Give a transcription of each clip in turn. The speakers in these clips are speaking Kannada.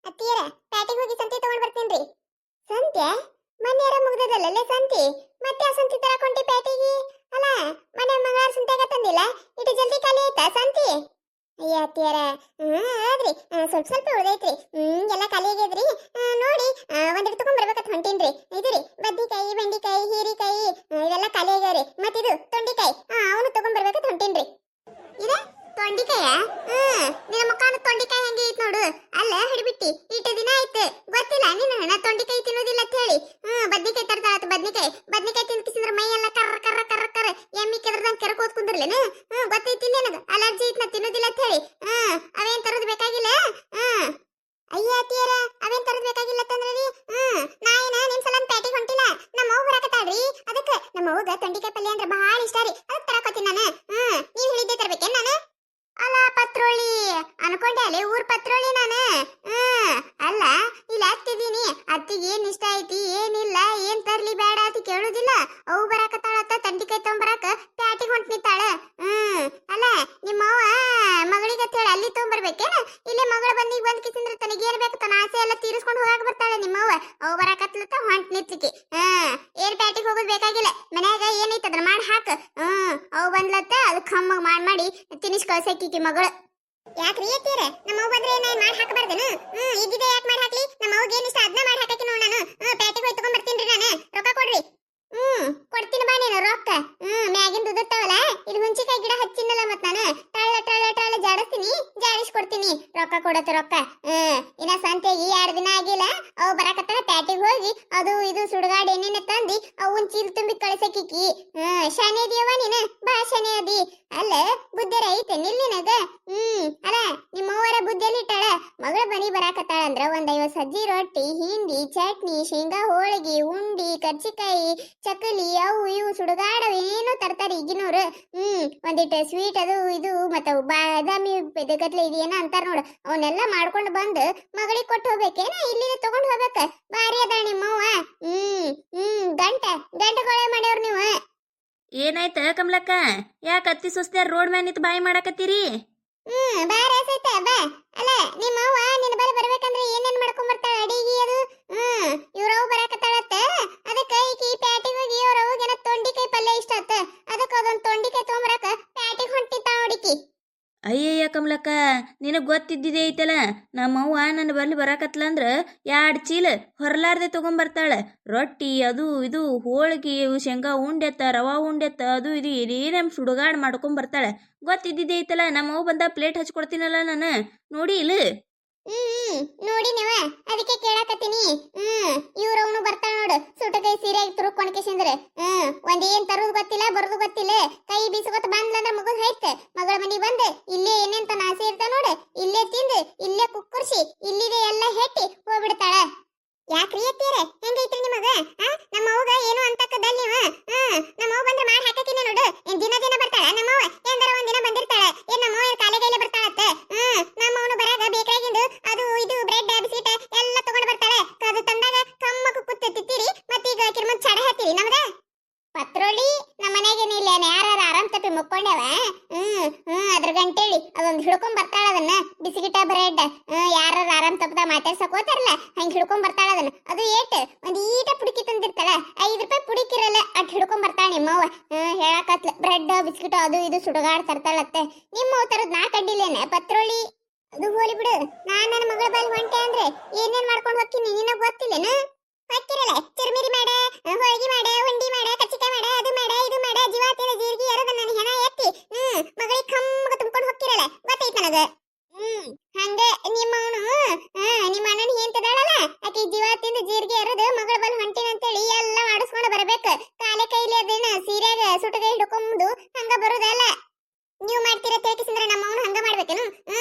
ಅತ್ತಿಯರ ಪ್ಯಾಟಿಗೆ ಹೋಗಿ ಸಂತೆ ತಗೊಂಡ್ ಬರ್ತೀನಿ. ಸಂತೆ ಮನೆಯರ ಮುಗ್ದದಲ್ಲೇ ಸಂತೆ, ಮತ್ತೆ ಆ ಸಂತೆ ತರಕೊಂಡಿ ಪ್ಯಾಟಿಗೆ. ಅಲ್ಲ ಮನೆ ಮಂಗಳವಾರ ಸಂತೆಗೆ ತಂದಿಲ್ಲ, ಇಟ್ಟು ಜಲ್ದಿ ಖಾಲಿ ಆಯ್ತಾ ಸಂತೆ? ಅಯ್ಯ ಅತ್ತಿಯರ ಆದ್ರಿ ಸ್ವಲ್ಪ ಸ್ವಲ್ಪ ಉಳ್ದೈತ್ರಿ. ಎಲ್ಲ ಖಾಲಿ ಆಗ್ಯದ್ರಿ. ನೋಡಿ ಒಂದಿಟ್ಟು ತಗೊಂಡ್ ಬರ್ಬೇಕಂತ ಹೊಂಟೀನ್ರಿ. ಇದ್ರಿ ಬದ್ನಿಕಾಯಿ, ಬೆಂಡಿಕಾಯಿ, ಹೀರಿಕಾಯಿ ಇವೆಲ್ಲ ಖಾಲಿ ಆಗ್ಯಾವ್ರಿ. ಮತ್ತಿದು ತೊಂಡಿಕಾಯಿ ಅವನು ತಗೊಂಡ್ ಬರ್ಬೇಕಂತ ಹೊಂಟೀನ್ರಿ. ಇದ ತೊಂಡಿಕಾಯ? ನಿನ್ನ ಮುಖಾನ ತೊಂಡಿಕಾಯಿ ಹಂಗೆ ಐತ್ ನೋಡು. ಅಲ್ಲ ಹಿಡಿಬಿಟ್ಟಿ, ಇಟ್ಟು ದಿನ ಆಯ್ತು ಗೊತ್ತಿಲ್ಲ ನೀನು ನಾ ತೊಂಡಿಕಾಯಿ ತಿನ್ನೋದಿಲ್ಲ ಅಂತ ಹೇಳಿ. ಬದ್ನಿಕಾಯಿ ತರ್ತಾಳತ್. ಬದ್ನಿಕಾಯಿ ತಿನ್ಕಿಸಿದ್ರ ಮೈ ಎಲ್ಲ ಕರ್ರ ಕರ್ರ ಕರ್ರ ಕರ್ರ ಎಮ್ಮಿ ಕೆದ್ರದಂಗ್ ಕೆರಕೋತ್ ಕುಂದ್ರಲೇನು? ಗೊತ್ತೈತಿಲ್ಲ ನನಗ ಅಲರ್ಜಿ ಐತ್, ನಾ ತಿನ್ನೋದಿಲ್ಲ ಅಂತ ಹೇಳಿ. ಅವೇನ್ ತರೋದ್ ಬೇಕಾಗಿಲ್ಲ. ಅಯ್ಯ ಅತ್ತಿಯರ ಅವೇನ್ ತರೋದ್ ಬೇಕಾಗಿಲ್ಲ ತಂದ್ರಿ. ನಾ ಏನ ನಿಮ್ ಸಲ ಪ್ಯಾಟಿಗೆ ಹೊಂಟಿಲ್ಲ, ನಮ್ಮ ಅವ್ವ ಬರಾಕತ್ತಾಳ್ರಿ. ಅದಕ್ಕೆ ನಮ್ಮ ಅವ್ವಗ ತೊಂಡಿಕಾಯಿ ಪಲ್ಯ ಅಂದ್ರೆ ಬಹಳ ಇಷ್ಟ ರೀ. ಅದಕ್ಕೆ ತರಕೋತೀನಿ ನಾನು. ನೀವ್ ಹೇಳಿದ್ದೆ ತರ್ಬೇಕೇನ್ ನಾನು? ಅಲ್ಲ ಪತ್ರೋಳಿ ಅನ್ಕೊಂಡೆ ಅಲ್ಲಿ, ಊರ್ ಪತ್ರೋಳಿ ನಾನು. ಅಲ್ಲ ಇಲ್ಲಿ ಹತ್ತಿದೀನಿ, ಅತ್ತಿಗೆ ಏನ್ ಇಷ್ಟ ಐತಿ ಏನಿಲ್ಲ, ಏನ್ ತರ್ಲಿ ಬೇಡ ಅಂತ ಕೇಳುದಿಲ್ಲ. ಅವು ಬರಾಕತ್ತಾಳತ್ತ ತಂಡಿಕಾಯಿ ತಗೊಂಬರಾಕ ಪ್ಯಾಟಿಗೆ ಹೊಂಟ್ ನಿಂತಾಳ. ಅಲ್ಲ ನಿಮ್ಮವ್ವ ಮಗಳಿಗೆ ಅಂತ ಹೇಳಿ ಅಲ್ಲಿ ತಗೊಂಬರ್ಬೇಕೇನ? ಇಲ್ಲೇ ಮಗಳ ಬಂದ್ ಕಿಸಿಂದ್ರ ತನಗೆ ಏನ್ ಬೇಕು ತನ್ನ ಆಸೆ ಎಲ್ಲ ತೀರಿಸ್ಕೊಂಡು ಹೋಗಾಕ ಬರ್ತಾಳೆ ನಿಮ್ಮವ್ವ. ಅವು ಬರಾಕತ್ಲತ್ತ ಹೊಂಟ್ ನಿಂತಿಕಿ. ಏನ್ ಪ್ಯಾಟಿಗೆ ಹೋಗೋದ್ ಬೇಕಾಗಿಲ್ಲ, ಮನ್ಯಾಗ ಏನೈತ ಅದ್ರ ಮಾಡಿ ಹಾಕ. ಅವು ಬಂದ್ಲತ್ತ ಅದು ಕಮ್ಮಗ್ ಮಾಡಿ ತಿನಿಸ್ ಕಳ್ಸಕ್ಕಿ ಮಗಳು. ಯಾಕ್ರಿ ಅತ್ತಿಯರ ನಮ್ಮ ಅವ್ವ ಬಂದ್ರೆ ಏನ ಮಾಡಿ ಹಾಕಬಾರ್ದೇನು? ಇದ್ದಿದೆ ಯಾಕೆ ಮಾಡಿ ಹಾಕ್ಲಿ? ನಮ್ಮ ಅವ್ಗೆ ಏನ್ ಇಷ್ಟ ಅದನ್ನ ಮಾಡಿ ಹಾಕಿ ನೋಡ್ ನಾನು. ಪ್ಯಾಟಿಗೆ ಹೋಗಿ ತಗೊಂಡ್ ಬರ್ತೀನಿ ನಾನು. ರೊಕ್ಕ ಕೊಡ್ರಿ. ಕೊಡ್ತೀನಿ ಬಾ ನೀನು ರೊಕ್ಕ. ಮ್ಯಾಗಿಂದ ಉದುರ್ತಾವಲ್ಲ, ಇಲ್ಲಿ ಹುಂಚಿಕಾಯಿ ಗಿಡ ಹಚ್ಚಿನಲ್ಲ ಮತ್ ನಾನು ಟಳ್ಳ ಟಳ್ಳ ಟಳ್ಳ ಜಾಡಿಸ್ತೀನಿ, ಜಾಡಿಸ್ಕೊಡ್ತೀನಿ. ರೊಕ್ಕ ಕೊಡತ್ತೆ ರೊಕ್ಕ. ಇನ್ನ ಸಂತೆಗೆ 2 ದಿನ ಆಗಿಲ್ಲ, ಅವು ಬರಾಕತ್ತಾರ ಪ್ಯಾಟಿಗೆ ಹೋಗಿ ಅದು ಇದು ಸುಡುಗಾಡು ಎಣ್ಣೆನ ತಂದಿ ಅವನ್ ಚೀಲ್ ತುಂಬಿ ಕಳಿಸಕಿಕ್ಕಿ. ಶಾನೆ ಅದಿಯವ್ವ ನೀನು, ಬಾ ಶಾನೆ ಅದಿ. ಅಲ್ಲ ಬುದ್ಧಿರ ಐತೆ ನಿಲ್ಲಿನಗ. ಅಲ್ಲ ನಿಮ್ಮವ್ವರ ಬುದ್ಧಿಯಲ್ಲಿ ಇಟ್ಟಾಳ. ಮಗಳ ಮನಿ ಬರಾಕತ್ತಾಳ ಅಂದ್ರ ಒಂದ್ 50 ಸಜ್ಜಿ ರೊಟ್ಟಿ, ಹಿಂಡಿ, ಚಟ್ನಿ, ಶೇಂಗಾ ಹೋಳಿಗೆ, ಉಂಡಿ, ಕರ್ಚಿಕಾಯಿ, ಚಕಲಿ ಅವು ಇವು ಸುಡುಗಾಡವು ಏನೋ ತರ್ತಾರೆ ಈಗಿನವ್ರು. ಒಂದಿಟ್ಟು ಸ್ವೀಟ್ ಅದು ಇದು ಮತ್ತ ಬಾದಾಮಿ ಗತ್ಲೆ ಇದೇನ ಅಂತಾರ ನೋಡು, ಅವನ್ನೆಲ್ಲ ಮಾಡ್ಕೊಂಡು ಬಂದು ಮಗಳಿಗೆ ಕೊಟ್ಟು ಹೋಗ್ಬೇಕೇನ? ಇಲ್ಲಿ ತಗೊಂಡ್ ಹೋಗ್ಬೇಕ. ಬಾರಿ ಅದ ನಿಮ್ಮವ್ವ. ಗಂಟೆಗಳೇ ಮಾಡ್ಯವ್ರ ನೀವು. ಏನಾಯ್ತ ಕಮಲಕ್ಕ? ಯಾಕೆ ಅತ್ತಿ ಸೊಸ್ತ್ಯಾರ ರೋಡ್ ಮ್ಯಾಗ ನಿಂತು ಬಾಯಿ ಮಾಡಾಕತ್ತೀರಿ? ಬಾರಿ ಆಸೈತ ಬಾ. ಅಲ್ಲ ನಿಮ್ಮವ್ವ ನಿನ್ನ ಬರ ಬರ್ಬೇಕಂದ್ರೆ ಏನೇನ್ ಮಾಡ್ಕೊಂಡ್ ಬರ್ತಾಳ ಅಡಿಗೆ ಅದು? ಇವ್ರವ್ ಬರಾಕತ್ತಾಳತ್ತ, ಅದಕ್ಕ ಈಕಿ ಪ್ಯಾಟಿಗೆ ಹೋಗಿ ಇವ್ರವ್ಗೇನ ತೊಂಡಿಕಾಯಿ ಪಲ್ಯ ಇಷ್ಟ ಆತ. ಅದಕ್ಕ ಅದೊಂದ್ ತೊಂಡಿಕಾಯಿ ತಗೊಂಬರಾಕ ಪ್ಯಾಟಿಗೆ ಹೊಂಟಿತ್ತ ನೋಡಿಕಿ. ಅಯ್ಯಯ್ಯ ಕಮಲಕ್ಕ, ನಿನಗೆ ಗೊತ್ತಿದ್ದಿದೆ ಐತಲ್ಲ, ನಮ್ಮವ್ವ ನನ್ನ ಬಲ್ಲಿ ಬರಾಕತ್ಲಂದ್ರ 2 ಚೀಲ ಹೊರಲಾರ್ದೆ ತೊಗೊಂಬರ್ತಾಳೆ. ರೊಟ್ಟಿ ಅದು ಇದು ಹೋಳಿಗೆ ಶೇಂಗಾ ಉಂಡೆತ್ತ ರವಾ ಉಂಡೆತ್ತ ಅದು ಇದು ಏನೇನು ಸುಡುಗಾಡು ಮಾಡ್ಕೊಂಬರ್ತಾಳೆ. ಗೊತ್ತಿದ್ದಿದೆ ಐತಲ್ಲ, ನಮ್ಮವ್ವ ಬಂದ ಪ್ಲೇಟ್ ಹಚ್ಕೊಡ್ತೀನಲ್ಲ ನಾನು. ನೋಡಿ ಇಲ್ಲ? ನೋಡಿ ನೀವ ಅದಕ್ಕೆ ಕೇಳಾಕತ್ತೀನಿ. ಇವ್ರವನು ಬರ್ತಾಳ ನೋಡು, ಸುಟಕೈ ಸೀರೆ ತುರುಕೊಂಡ್ಕೇಶಂದ್ರೆ. ಒಂದೇನ್ ತರೋದು ಗೊತ್ತಿಲ್ಲ, ಬರೋದು ಗೊತ್ತಿಲ್ಲ. ಕೈ ಬೀಸ್ಕೊತ ಬಂದ್ಲಂದ್ರ ಮುಗಿದ್ ಹೋಯ್ತ. ಮಗಳ ಮನಿಗೆ ಬಂದು ಇಲ್ಲೇ ಏನೇನ್ ತನ್ನ ಆಸೆ ಇರ್ತಾವ ನೋಡು, ಇಲ್ಲೇ ತಿಂದು ಇಲ್ಲೇ ಕುಕ್ಕರ್ಸಿ ಇಲ್ಲಿದೆ ಎಲ್ಲ ಹೆಟ್ಟಿ ಹೋಗ್ಬಿಡ್ತಾಳ. ಯಾಕ್ರಿ ಅತ್ತಿಯರ ಹೆಂಗೈತ್ರಿ ನಿಮಗ? ನಮ್ಮ ಅವ್ಗ ಏನು ಅಂತಕ್ಕದಲ್ ನೀವ. ನಮ್ಮ ಅವ್ವ ಬಂದ್ರೆ ಮಾಡಿ ಹಾಕಕಿನ ನೋಡು. ದಿನ ದಿನ ಬರ್ತಾಳ ನಮ್ಮವ್ವ, ಎಂದಾರ ಒಂದಿನ ಬಂದಿರ್ತಾಳ. ಏನ್ ನಮ್ಮವ್ವ ಕಾಲೆಗೈಲೆ ಬರ್ತಾಳತ್ತ. ನಮ್ಮವನು ಬರಾಗ ಬೇಕಾಗಿಂದು ಅದು ಇದು ಬ್ರೆಡ್ ಬಿಸ್ಕಿಟ್ ಎಲ್ಲ ತಗೊಂಡ್ ಬರ್ತಾಳೆ. ಅದು ತಂದಾಗ ಕಮ್ಮಕ್ ಕೂತ್ ತಿತ್ತೀರಿ, ಮತ್ತೀಗ ಕಿರ್ಮಂತ್ ಚಡ ಹಾಕ್ತೀರಿ ನಮ್ದ. ಪತ್ರೋಳಿ ನಮ್ಮ ಮನೆಗೇನು ಇಲ್ಲ, ಯಾರು ಆರಾಮ್ ತಪ್ಪಿ ಮುಕ್ಕೊಂಡವ. ಅದ್ರ ಗಂಟೇಳಿ ಅದೊಂದು ಹಿಡ್ಕೊಂಡ್ ಬರ್ತಾಳ ಅದನ್ನ, ಬಿಸ್ಕಿಟ ಬ್ರೆಡ್. ಯಾರು ಆರಾಮ್ ತಪ್ಪದ ಮಾತಾಡ್ಸಕ್ ಹೋತಾರಲ್ಲ ಹಂಗ ಹಿಡ್ಕೊಂಡ್ ಬರ್ತಾಳ ಅದನ್ನ. ಅದು ಒಂದ್ ಈಟ ಪುಡುಕಿ ತಂದಿರ್ತಾಳ, 5 ರೂಪಾಯಿ ಪುಡುಕಿರಲ್ಲ ಅಟ್ ಹಿಡ್ಕೊಂಡ್ ಬರ್ತಾಳ ನಿಮ್ಮವ್ವ. ಹೇಳಕತ್ಲ ಬ್ರೆಡ್ ಬಿಸ್ಕಿಟ್ ಅದು ಇದು ಸುಡುಗಾಡ್ ತರ್ತಾಳತ್ತೆ. ನಿಮ್ಮವ್ ತರದ್ ನಾ ಕಡ್ಡಿಲೇನೆ ಪತ್ರೋಳಿ. ಅದು ಹೋಲಿ ಬಿಡು, ನಾನ್ ನನ್ನ ಮಗಳ ಬಲ್ಲಿ ಹೊಂಟೆ ಅಂದ್ರೆ ಏನೇನ್ ಮಾಡ್ಕೊಂಡ್ ಹೋಗ್ತೀನಿ ನಿನಗ್ ಗೊತ್ತಿಲ್ಲೇನು? ಹೊಕ್ಕಿರಲ್ಲ ಚಿರ್ಮಿರಿ ಮಾಡ, ಹೋಳಿಗೆ ಮಾಡ, ಉಂಡಿ ಮಾಡ, ಕಚ್ಚಿಕಾಯಿ ಮಾಡ, ಅದು ಮಾಡ ಇದು ಮಾಡ, ಜೀವಾತಿನ ಜೀರಿಗೆ ಎರದ ನನ್ನ ಹೆಣ ಎತ್ತಿ ಮಗಳಿಗೆ ಕಮ್ಮಗ ತುಂಬ್ಕೊಂಡು ಹೋಗ್ತಿರಲ್ಲ, ಗೊತ್ತೈತ್ ನನಗ. ಹಂಗ ನಿಮ್ಮವನು ನಿಮ್ಮ ಅಣ್ಣನ ಹೆಂತದಾಳಲ್ಲ ಆಕಿ ಜೀವಾತಿಂದ ಜೀರಿಗೆ ಎರದು ಮಗಳ ಬಲ್ ಹೊಂಟಿನಂತೇಳಿ ಎಲ್ಲ ಮಾಡಿಸ್ಕೊಂಡು ಬರ್ಬೇಕು. ಕಾಲೆ ಕೈಲಿ ಅದನ್ನ ಸೀರೆಗ ಸುಟಗೈ ಹಿಡ್ಕೊಂಬುದು ಹಂಗ ಬರುದಲ್ಲ. ನೀವು ಮಾಡ್ತೀರ ತೇಕಿಸಿದ್ರೆ ನಮ್ಮವನು ಹಂಗ ಮಾಡ್ಬೇಕೇನು?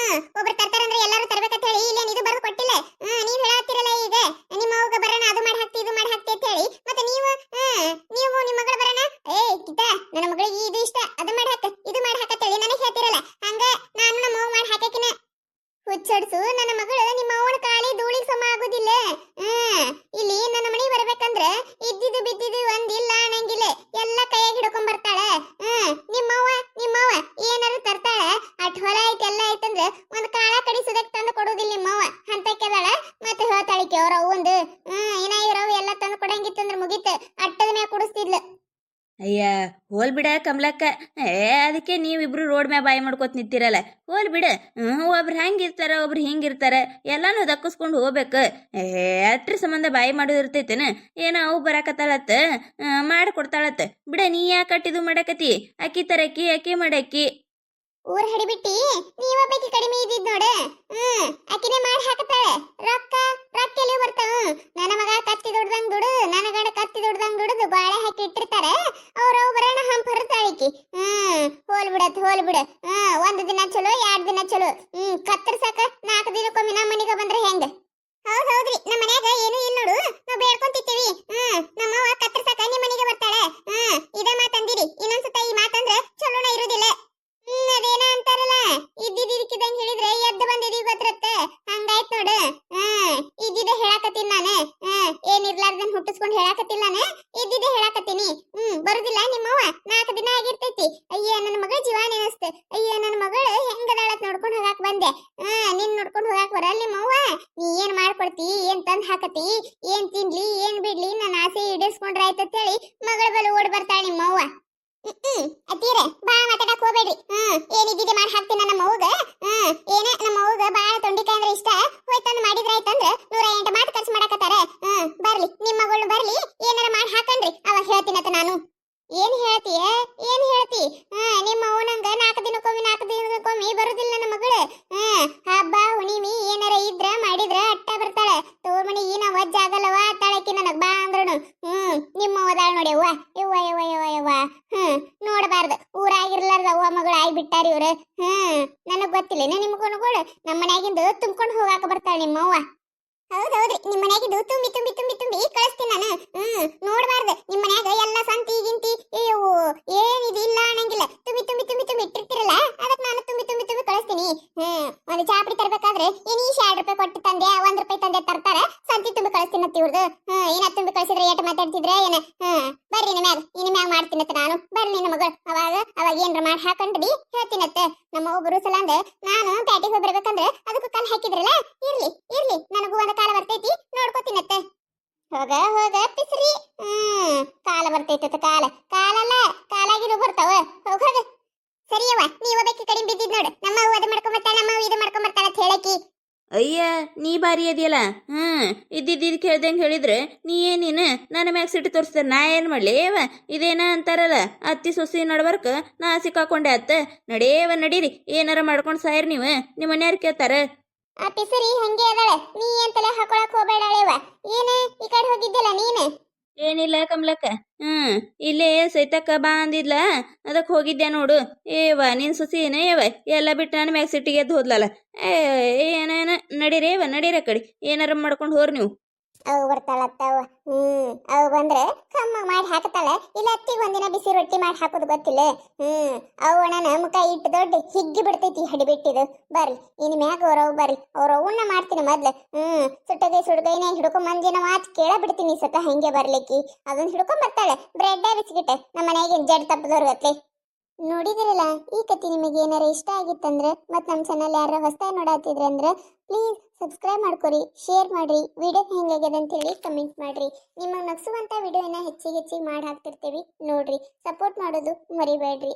ಒಬ್ರು ತರ್ತಾರಂದ್ರೆ ಎಲ್ಲಾರು ತರ್ಬೇಕಂತ ಹೇಳಿ ಇಲ್ಲೇನು ಇದು ಬರೆದು ಕೊಟ್ಟಿಲ್ಲ. ನೀವ್ ಹೇಳತ್ತೀರಲ್ಲ ಈಗ ನಿಮ್ಮ ಅವ್ಗ ಬರೋಣ ಅದು ಮಾಡಿ ಹಾಕ್ತಿ ಇದು ಮಾಡಿ ಹಾಕ್ತಿ ಅಂತ ಹೇಳಿ, ಮತ್ತೆ ನೀವು ನಿಮ್ಮ ಮಗಳ ಬರೋಣ ಕಿತ ನನ್ನ ಮಗಳಿಗೆ ಇದು ಇಷ್ಟ ಅದು ಮಾಡಿ ಹಾಕ ಇದು ಮಾಡಿ ಹಾಕತ್ತೇಳಿ ನನಗೆ ಹೇಳ್ತಿರಲ್ಲ. ಹಂಗ ನಾನು ನಮ್ಮ ಅವ್ವ ಮಾಡಿ ಹಾಕಿ ಅವಂದು ಇನ್ನ ಇವ್ರವ್ ಎಲ್ಲ ತಂದು ಕೊಡಂಗಿತ್ತಂದ್ರ ಮುಗೀತ ಅಟ್ಟದ ಮ್ಯಾಗ ಕುಡಿಸ್ತಿದ್ಲು. ಅಯ್ಯ ಹೋಲ್ ಬಿಡ ಕಮಲಕ್ಕ. ಅದಕ್ಕೆ ನೀವಿಬ್ರು ರೋಡ್ ಮ್ಯಾಗ ಬಾಯಿ ಮಾಡ್ಕೊತ ನಿಂತಿರಲ್ಲ. ಹೋಲ್ ಬಿಡ. ಒಬ್ರು ಹೆಂಗಿರ್ತಾರ ಒಬ್ರು ಹಿಂಗಿರ್ತಾರ, ಎಲ್ಲಾನು ದಕ್ಕಿಸ್ಕೊಂಡು ಹೋಗ್ಬೇಕು. ಅಟ್ರ ಸಂಬಂಧ ಬಾಯಿ ಮಾಡೋದಿರ್ತೈತೇನ? ಏನೋ ಅವು ಬರಾಕತ್ತಾಳತ್ತ, ಮಾಡಿಕೊಡ್ತಾಳತ್ತ. ಬಿಡ, ನೀ ಯಾಕೆ ಕಟ್ಟಿದು ಮಾಡಕತಿ? ಅಕ್ಕಿ ತರಕ್ಕಿ ಅಕ್ಕಿ ಮಾಡಕ್ಕಿ. ಊರ್ ಹಡಿಬಿಟ್ಟಿ ನೀವೊಬ್ಬಾಕಿ ಕಡಿಮೆ ಇದ್ದಿದ್ ನೋಡ. ಆಕಿನೇ ಮಾಡಿ ಹಾಕತಾಳೆ. ರೊಕ್ಕ ರೊಕ್ಕ ಎಲ್ಲಿ ಬರ್ತಾವ? ನನ್ನ ಮಗ ಕತ್ತಿ ದುಡ್ದಂಗ್ ದುಡು, ನನ್ನ ಗಂಡ ಕತ್ತಿ ದುಡ್ದಂಗ್ ದುಡುದು ಬಾಳೆ ಹಾಕಿ ಇಟ್ಟಿರ್ತಾರೆ. ಅವ್ರವ್ ಬರೋಣ ಹಂಪ ಹರಿತಾಳಿಕಿ. ಹೋಲ್ ಬಿಡ. ಒಂದ್ ದಿನ ಚಲೋ, 2 ದಿನ ಚಲೋ. ಕತ್ತರ್ಸಾಕ 4 ದಿನಕ್ಕೊಮ್ಮೆ ನಮ್ಮ ಮನೆಗೆ ಬಂದ್ರೆ ಹೆಂಗ? ಹೌದ್ರಿ, ನಮ್ಮ ಮನ್ಯಾಗ ಏನು ಇಲ್ಲ ನೋಡು, ನಾವ್ ಬೇಡ್ಕೊಂತಿರ್ತೀವಿ. ನಮ್ಮವ್ವ ಕತ್ತರ್ಸಾಕ ನಿಮ್ಮ ಮನೆಗೆ ಬರ್ತಾಳೆ. ಇದ ಮಾತಂದಿರಿ, ಇನ್ನೊಂದ್ಸತ ಈ ಮಾತಂದ್ರ ಚಲೋನ ಇರುದಿಲ್ಲ. ಅದೇನ ಅಂತಾರಲ್ಲ, ಇದ್ದಿದ್ದಕ್ಕಿದಂಗ್ ಹೇಳಿದ್ರೆ ಎದ್ದು ಬಂದಿದೀವಿ ಗೊತ್ತಿರತ್ತೆ. ಹಂಗಾಯ್ತ್ ನೋಡು. ಇದ್ದಿದ್ದೆ ಹೇಳಾಕತ್ತೀನಿ ನಾನು. ಏನಿರ್ಲಾರ್ದನ್ ಹುಟ್ಟಿಸ್ಕೊಂಡು ಹೇಳಾಕತ್ತಿಲ್ಲ ನಾನು, ಇದ್ದಿದ್ದೆ ಹೇಳಾಕತ್ತೀನಿ. ಬರುದಿಲ್ಲ ನಿಮ್ಮವ್ವ? 4 ದಿನ ಆಗಿರ್ತೈತಿ. ಅಯ್ಯ ನನ್ನ ಮಗಳ ಜೀವ ನೆನಸ್ತ. ಅಯ್ಯ ನನ್ನ ಮಗಳು ಹೆಂಗದಾಳತ್ ನೋಡ್ಕೊಂಡು ಹೋಗಾಕ್ ಬಂದೆ. ನಿನ್ ನೋಡ್ಕೊಂಡು ಹೋಗಾಕ್ ಬರಲ್ಲ ನಿಮ್ಮವ್ವ? ನೀ ಏನ್ ಮಾಡ್ಕೊಡ್ತಿ, ಏನ್ ತಂದ್ ಹಾಕತಿ, ಏನ್ ತಿನ್ಲಿ ಏನ್ ಬಿಡ್ಲಿ, ನನ್ನ ಆಸೆ ಈಡೇರ್ಸ್ಕೊಂಡ್ರ ಆಯ್ತಂತ ಹೇಳಿ ಮಗಳ ಬಲು ಓಡ್ ಬರ್ತಾಳ ನಿಮ್ಮವ್ವ. ಅತ್ತೀರ ಬಾ ಮಾತಾಡಕ್ ಹೋಗ್ಬೇಡ್ರಿ. ಏನಿದ್ದಿದೆ ಮಾಡಿ ಹಾಕ್ತೀನಿ ನಮ್ಮ ಅವ್ಗ. ಏನ ನಮ್ಮ ಅವ್ಗ ಬಾಳ ತೊಂಡಿಕಾಯಿ ಅಂದ್ರೆ ಇಷ್ಟ. ಹೋಯ್ತಂದ್ ಮಾಡಿದ್ರ ಆಯ್ತಂದ್ರ 108 ಮಾತು ಖರ್ಚು ಮಾಡಕತ್ತಾರ. ಬರ್ಲಿ ನಿಮ್ಮ ಮಗಳು ಬರ್ಲಿ, ಏನಾರ ಮಾಡಿ ಹಾಕನ್ರಿ, ಅವಾಗ ಹೇಳ್ತೀನತ್ತ ನಾನು. ಏನ್ ಹೇಳ್ತಿ? ನಿಮ್ಮ ಅವನಂಗ 4 ದಿನಕ್ಕೊಮ್ಮೆ ಬರುದಿಲ್ಲ ನನ್ನ ಮಗಳು. ಹಬ್ಬ ಹುಣಿಮಿ ಏನಾರ ಇದ್ರ ಮಾಡಿದ್ರ ಅಟ್ಟ ಬರ್ತಾಳೆ. ತೋಮಣಿ ಈನ ವಜ್ಜ ಆಗಲ್ಲವ ತಾಳಕಿ ನನಗ್ ಬಾ ಅಂದ್ರನು. ನಿಮ್ಮ ಓದಾಳ ನೋಡಿ ಅವ್ವ. ಯವ್ವ ನೋಡಬಾರ್ದು, ಊರಾಗಿರ್ಲಾರ್ದ ಅವ್ವ ಮಗಳು ಆಗಿಬಿಟ್ಟಾರ ಇವ್ರು. ನನಗ್ ಗೊತ್ತಿಲ್ಲ ನಿಮ್ಗುಣಗಳು. ನಮ್ಮ ಮನ್ಯಾಗಿಂದು ತುಂಬ್ಕೊಂಡು ಹೋಗಾಕ ಬರ್ತಾಳೆ ನಿಮ್ಮವ್ವ. ಹೌದ್ರಿ, ನಿಮ್ಮ ಮನ್ಯಾಗಿದ್ದು ತುಂಬಿ ಕಳಿಸ್ತೀನಿ ನಾನು. ನೋಡಬಾರ್ದು, ನಿಮ್ಮ ಮನ್ಯಾಗ ಎಲ್ಲ ಸಂತಿ ಗಿಂತಿ ಏನಿದು ಇಲ್ಲ ಅನ್ನಂಗಿಲ್ಲ. ತುಂಬಿ ಇಟ್ಟಿರ್ತಿರಲ್ಲ, ಅದಕ್ಕೆ ನಾನು ತುಂಬಿ ಕಳಿಸ್ತೀನಿ. ಒಂದು ಚಾಪಡಿ ತರಬೇಕಾದ್ರೆ ಏನ್ 2 ರೂಪಾಯಿ ಕೊಟ್ಟು ತಂದೆ, 1 ರೂಪಾಯಿ ತಂದೆ ತರ್ತಾರ. ಸಂತಿ ತುಂಬಿ ಕಳಿಸ್ತೀನಿ ಅತ್ತಿ ಇವ್ರದ್ದು. ಏನ ತುಂಬಿ ಕಳಿಸಿದ್ರೆ ಏಟ ಮಾತಾಡ್ತಿದ್ರೆ ಏನ? ಬರ್ರಿ ಇನ್ನು ಮ್ಯಾಗ ಮಾಡ್ತೀನತ್ತ ನಾನು. ಬರ್ರಿ ನಿನ್ನ ಮಗಳು ಅವಾಗ ಏನ್ರ ಮಾಡಿ ಹಾಕೊಂಡ್ರಿ ಹೇಳ್ತೀನತ್ತ. ನಮ್ಮ ಒಬ್ಬರು ಸಲ ಅಂದ ನಾನು ಪ್ಯಾಟಿಗೆ ಹೋಗಿ ಬರ್ಬೇಕಂದ್ರೆ ಅದಕ್ಕೂ ಕಲ್ ಹಾಕಿದ್ರಲ್ಲ. ಇರ್ಲಿ ನನಗೂ ಒಂದು ಕಾಲ ಬರ್ತೈತಿ, ನೋಡ್ಕೋತೀನತ್ತ. ಹೋಗ ಪಿಸ್ರಿ. ಕಾಲ ಬರ್ತೈತ. ಕಾಲಲ್ಲ ಕಾಲಾಗಿರು ಬರ್ತಾವ. ಹೋಗ ಸರಿಯವ್ವ, ನೀವ್ ಬೇಕಿ ಕಡಿಮೆ ಬಿದ್ದಿದ್ ನೋಡು. ನಮ್ಮ ಅವ್ವ ಅದು ಮಾಡ್ಕೊಂಬರ್ತಾಳ, ನಮ್ಮ ಅವ್ವ ಇದು ಮಾಡ್ಕೊಂಬರ್ತಾಳ ಅಂತ ಹೇಳಕಿ. ಅಯ್ಯ, ನೀ ಬಾರಿ ಅದಿಯಲ್ಲ. ಇದ್ದಿದ್ದು ಕೇಳ್ದಂಗೆ ಹೇಳಿದ್ರೆ ನೀ ಏನೇನು ನನ್ನ ಮ್ಯಾಗ ಸಿಟ್ಟು ತೋರಿಸ್ತಾರೆ. ನಾ ಏನು ಮಾಡಲಿ? ಇದೇನ ಅಂತಾರಲ್ಲ, ಅತ್ತಿ ಸೊಸಿ ನಡ್ಬರ್ಕ ನಾ ಸಿಕ್ಕಾಕೊಂಡೆ ಅತ್ತ. ನಡೀರಿ, ಏನಾರ ಮಾಡ್ಕೊಂಡು ಸಾಯ್ರಿ ನೀವು. ನಿಮ್ಮ ಮನೆಯಾರು ಕೇಳ್ತಾರ. ಆ ಪಿಸರಿ ಹಂಗೆ ಅದಾಳೆ, ನೀ ಅಂತಲೇ ಹಾಕೊಳಕ್ ಹೋಗ್ಬೇಡಾಳೆವ. ಏನ ಈ ಕಡೆ ಹೋಗಿದ್ದಲ್ಲ ನೀನು? ಏನಿಲ್ಲ ಕಮಲಕ್ಕ. ಇಲ್ಲೇ ಸೈತಕ್ಕ ಬಾ ಅಂದಿದ್ಲ, ಅದಕ್ಕೆ ಹೋಗಿದ್ದೆ ನೋಡು. ನಿನ್ ಸೊಸಿ ಏನ ಎಲ್ಲ ಬಿಟ್ಟು ನನ್ನ ಮ್ಯಾಗ ಸಿಟ್ಟಿಗೆ ಎದ್ದು ಹೋದ್ಲಲ್ಲ. ಏನೇನ ನಡೀರಿ ಕಡೆ, ಏನಾರ ಮಾಡ್ಕೊಂಡು ಹೋರ್ ನೀವು. ಅವು ಬರ್ತಾಳತ್ತವ. ಅವು ಬಂದ್ರೆ ಕಮ್ಮ ಮಾಡಿ ಹಾಕತಾಳೆ. ಇಲ್ಲ ಅತ್ತಿಗೆ ಒಂದಿನ ಬಿಸಿ ರೊಟ್ಟಿ ಮಾಡಿ ಹಾಕೋದು ಗೊತ್ತಿಲ್ಲ. ಅವು ನನ್ನ ಮುಖ ಇಟ್ಟು ದೊಡ್ಡ ಹಿಗ್ಗಿ ಬಿಡ್ತೈತಿ ಹಡಿಬಿಟ್ಟಿದು. ಬರ್ಲಿ ಇನ್ ಮ್ಯಾಗ ಬರ್ಲಿ, ಅವ್ರವ್ವನ್ನ ಮಾಡ್ತೀನಿ ಮೊದ್ಲು. ಸುಡುಗೈನೇ ಹಿಡ್ಕೊಂಡ್ ಮಂದಿನ ಮಾತು ಕೇಳ ಬಿಡ್ತೀನಿ. ಸತ ಹಂಗೆ ಬರ್ಲಿಕ್ಕಿ ಅದನ್ನ ಹಿಡ್ಕೊಂಡ್ ಬರ್ತಾಳೆ. ಬ್ರೆಡ್ ಬಿಸ್ಕಿಟ್ ನಮ್ಮ ಮನೆಗೆ ಜಡ್ ತಪ್ಪದವ್ರಗತ್ಲೆ. ನೋಡಿದಿರಲ್ಲ, ಈ ಕತೆ ನಿಮಗೆ ಏನಾರ ಇಷ್ಟ ಆಗಿತ್ತಂದ್ರೆ ಮತ್ತು ನಮ್ಮ ಚಾನಲ್ ಯಾರು ಹೊಸದಾಗಿ ನೋಡಾತಿದ್ರೆ ಅಂದ್ರೆ ಪ್ಲೀಸ್ ಸಬ್ಸ್ಕ್ರೈಬ್ ಮಾಡ್ಕೊರಿ, ಶೇರ್ ಮಾಡಿರಿ, ವಿಡಿಯೋ ಹೆಂಗಾಗ್ಯದ ಅಂತೇಳಿ ಕಮೆಂಟ್ ಮಾಡಿರಿ. ನಿಮಗೆ ನಗಿಸುವಂಥ ವಿಡಿಯೋನ ಹೆಚ್ಚಿಗೆ ಮಾಡಿ ಹಾಕ್ತಿರ್ತೀವಿ ನೋಡ್ರಿ. ಸಪೋರ್ಟ್ ಮಾಡೋದು ಮರಿಬೇಡ್ರಿ.